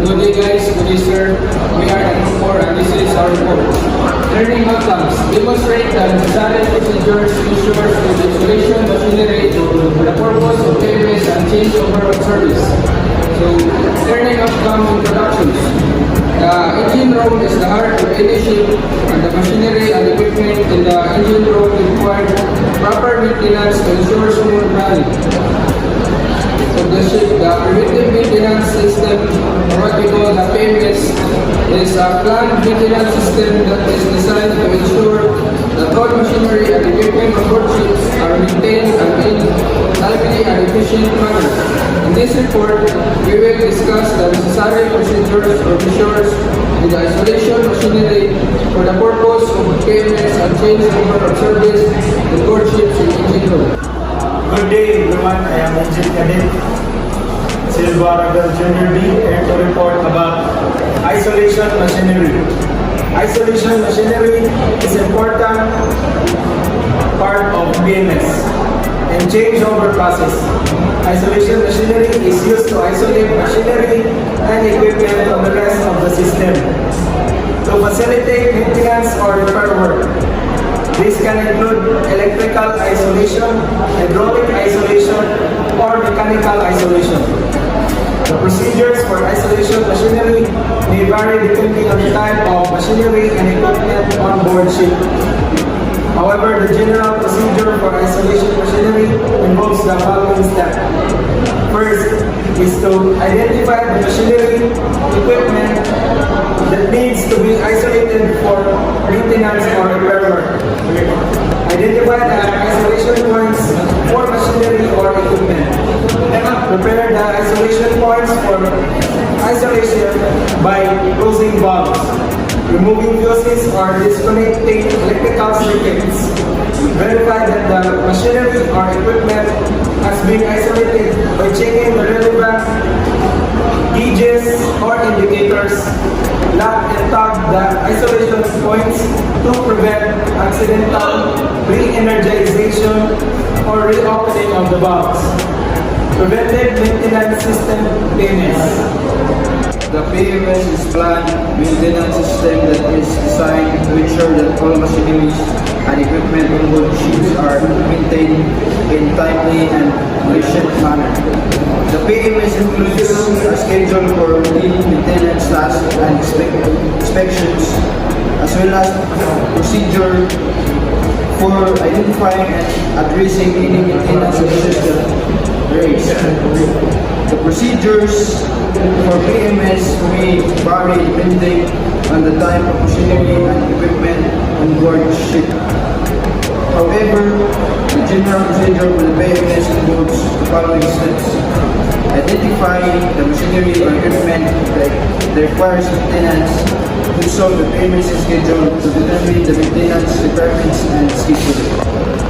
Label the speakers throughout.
Speaker 1: Good day guys, good day sir. We are at Group 4 and this is our report. Learning outcomes. Demonstrate the necessary procedures ensures with installation machinery for the purpose of payments and change over of service. So, learning outcome introductions. The engine room is the heart of any ship and the machinery and equipment in the engine room require proper maintenance to ensure smooth running of the ship. The preventive maintenance system, or what we call the PMS, is a planned maintenance system that is designed to ensure that all machinery and equipment on board ships are maintained and in timely and efficient manner. In this report, we will discuss the necessary procedures or measures in the isolation machinery for the purpose of PMS and change over of service on board ships in engine room.
Speaker 2: Good day everyone, I am Engine Cadet Silva Revel Jr. here to report about isolation machinery. Isolation machinery is an important part of PMS and changeover process. Isolation machinery is used to isolate machinery and equipment from the rest of the system to facilitate maintenance or repair work. This can include electrical isolation, hydraulic isolation, or mechanical isolation. The procedures for isolation machinery may vary depending on the type of machinery and equipment on board ship. However, the general procedure for isolation machinery involves the following steps. First is to identify the machinery equipment that needs to be isolated for maintenance or repair work. Identify the isolation points for machinery or equipment. Prepare the isolation points for isolation by closing valves, removing fuses or disconnecting electrical circuits. Verify that the machinery or equipment has been isolated by checking the relevant gauges or indicators. Lock and tag the isolation points to prevent accidental re-energization or reopening of the valves. Preventive maintenance system PMS.
Speaker 3: The PMS is planned maintenance system that is designed to ensure that all machineries and equipment on board ships are maintained in timely and efficient manner. The PMS includes a schedule for routine maintenance tasks and inspections, as well as procedure for identifying and addressing any maintenance issues that raise. The procedures for PMS may vary depending on the type of machinery and equipment on board the ship. However, the general procedure for the PMS involves the following steps. Identify the machinery or equipment that requires maintenance. Consult the PMS schedule to determine the maintenance requirements and schedule.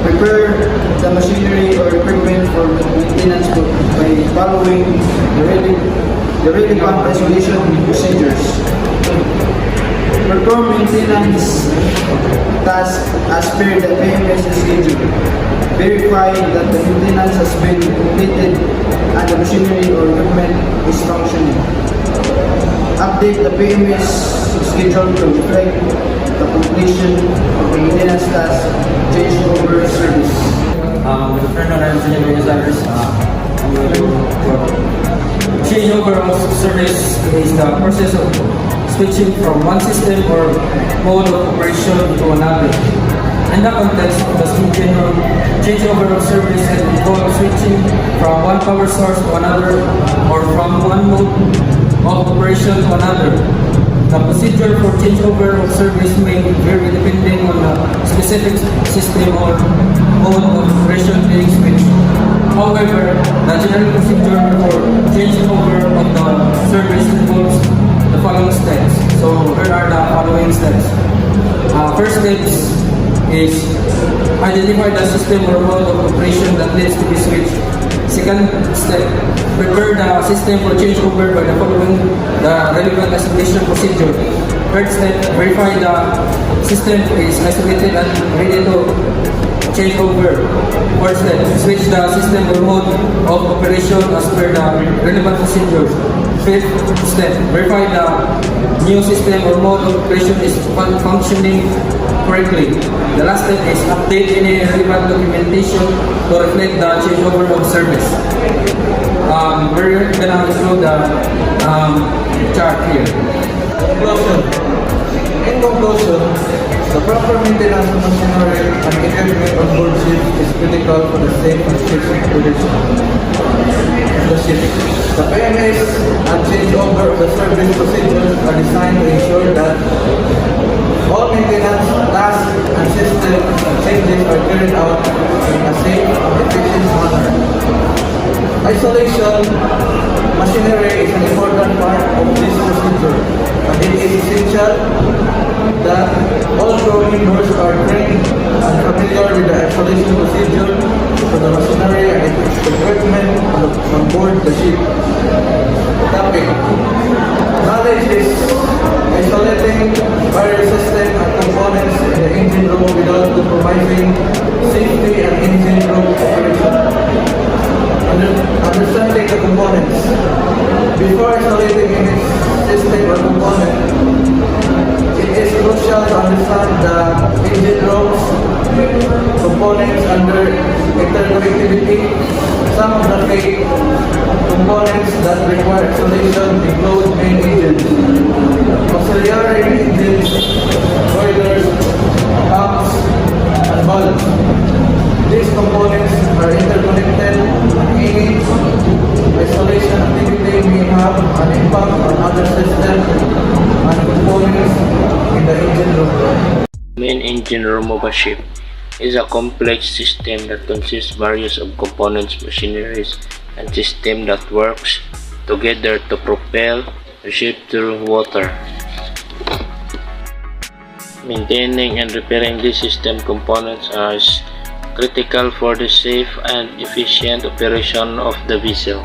Speaker 3: Prepare the machinery or equipment for maintenance by following the relevant isolation procedures. Perform maintenance tasks as per the PMS schedule. Verify that the maintenance has been completed and the machinery or equipment is functioning. Update the PMS schedule to reflect the completion of the maintenance task, change over service.
Speaker 1: Good afternoon, I'm Cañazares. Changeover of service is the process of switching from one system or mode of operation to another. In the context of the engine room, changeover of service can involve switching from one power source to another or from one mode of operation to another. The procedure for changeover of service may vary depending on the specific system or mode of operation being switched. However, the general procedure for changeover of the service involves the following steps. So here are the following steps. First steps is identify the system or mode of operation that needs to be switched. Second step, prepare the system for changeover by the following the relevant isolation procedure. Third step, verify the system is isolated and ready to change over. Fourth step, switch the system or mode of operation as per the relevant procedures. Fifth step, verify the new system or mode of operation is functioning correctly. The last step is update any relevant documentation to reflect the changeover of service. We're gonna include the chart here.
Speaker 3: Conclusion. In conclusion, the proper maintenance of machinery and equipment on board ship is critical for the safe and efficient operation of the ship. The PMS and changeover of the service procedures are designed to ensure that all maintenance tasks and system changes are carried out in a safe and efficient manner. Isolation machinery is an important part of this procedure, and it is essential that all crew members are trained and familiar with the isolation procedure for the machinery and equipment on board the ship. Topic. Knowledge is isolating various systems and components in the engine room without compromising safety and engine room operation. Understanding the components. Before isolating any system or component, it is crucial to understand the engine room's components under interconnectivity. Some of the key components that require isolation include main engines, auxiliary engines, boilers, pumps, and valves. These components are interconnected, and any isolation activity may have an impact on other systems and components in the engine room.
Speaker 4: Main engine room of a ship is a complex system that consists various of components, machineries, and systems that works together to propel the ship through water. Maintaining and repairing these system components is critical for the safe and efficient operation of the vessel.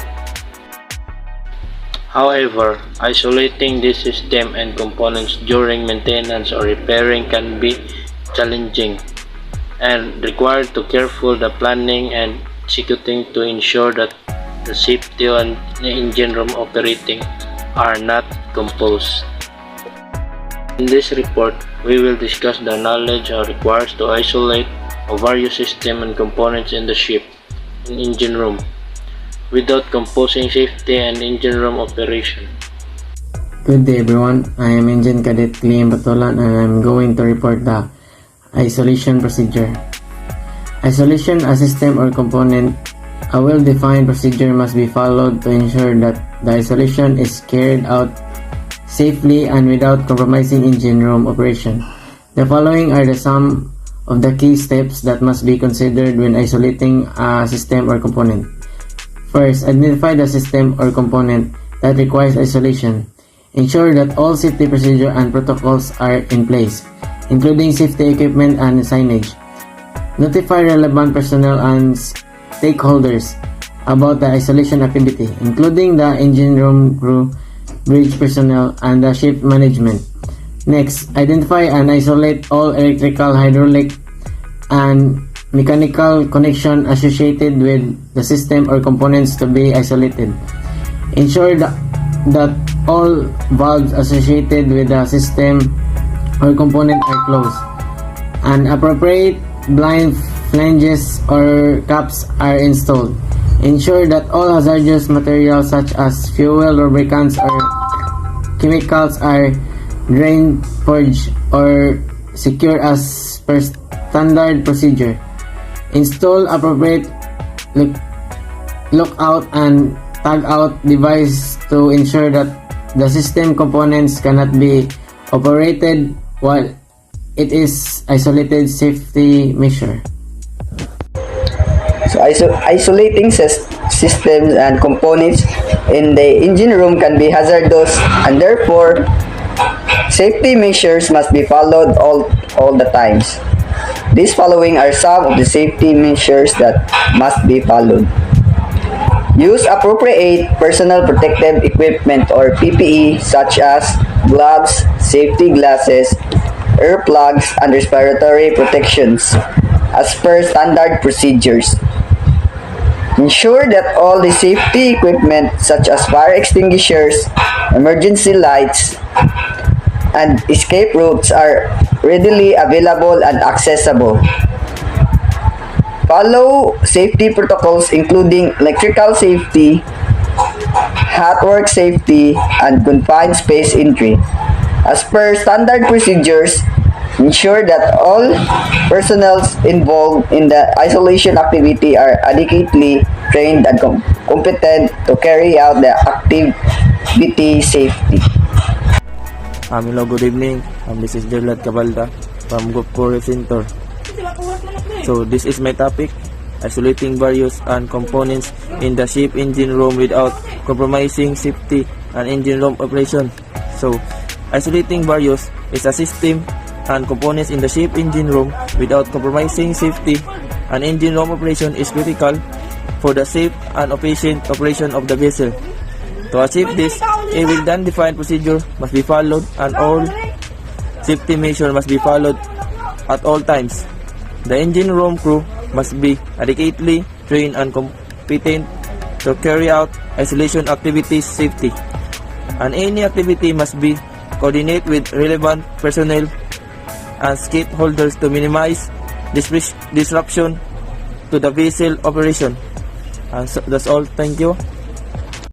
Speaker 4: However, isolating this system and components during maintenance or repairing can be challenging and require to careful the planning and executing to ensure that the safety and the engine room operating are not compromised. In this report, we will discuss the knowledge required to isolate various systems and components in the ship and engine room without compromising safety and engine room operation.
Speaker 5: Good day everyone, I am Engine Cadet Clee and Batulan, and I am going to report the isolation procedure. Isolation a system or component. A well-defined procedure must be followed to ensure that the isolation is carried out safely and without compromising engine room operation. The following are the some of the key steps that must be considered when isolating a system or component. First, identify the system or component that requires isolation. Ensure that all safety procedures and protocols are in place, including safety equipment and signage. Notify relevant personnel and stakeholders about the isolation activity, including the engine room crew, bridge personnel, and the ship management. Next, identify and isolate all electrical, hydraulic, and mechanical connection associated with the system or components to be isolated. Ensure that all valves associated with the system or component are closed, and appropriate blind flanges or caps are installed. Ensure that all hazardous materials such as fuel, lubricants, or chemicals are drained, purged, or secure as per standard procedure. Install appropriate lockout and tag out device to ensure that the system components cannot be operated while it is isolated safety measure.
Speaker 6: So isolating systems and components in the engine room can be hazardous, and therefore safety measures must be followed all the times. These following are some of the safety measures that must be followed. Use appropriate personal protective equipment or PPE such as gloves, safety glasses, earplugs, and respiratory protections as per standard procedures. Ensure that all the safety equipment such as fire extinguishers, emergency lights, and escape routes are readily available and accessible. Follow safety protocols including electrical safety, hot work safety, and confined space entry. As per standard procedures, ensure that all personnel involved in the isolation activity are adequately trained and competent to carry out the activity safely.
Speaker 7: Hello, good evening. This is Gerlad Cabalda from Group 4 Center. So this is my topic, isolating various and components in the ship engine room without compromising safety and engine room operation. So isolating various is a system and components in the ship engine room without compromising safety and engine room operation is critical for the safe and efficient operation of the vessel. To achieve this, a well-defined procedure must be followed and all safety measures must be followed at all times. The engine room crew must be adequately trained and competent to carry out isolation activities safely, and any activity must be coordinated with relevant personnel and stakeholders to minimize disruption to the vessel operation. And so that's all. Thank you.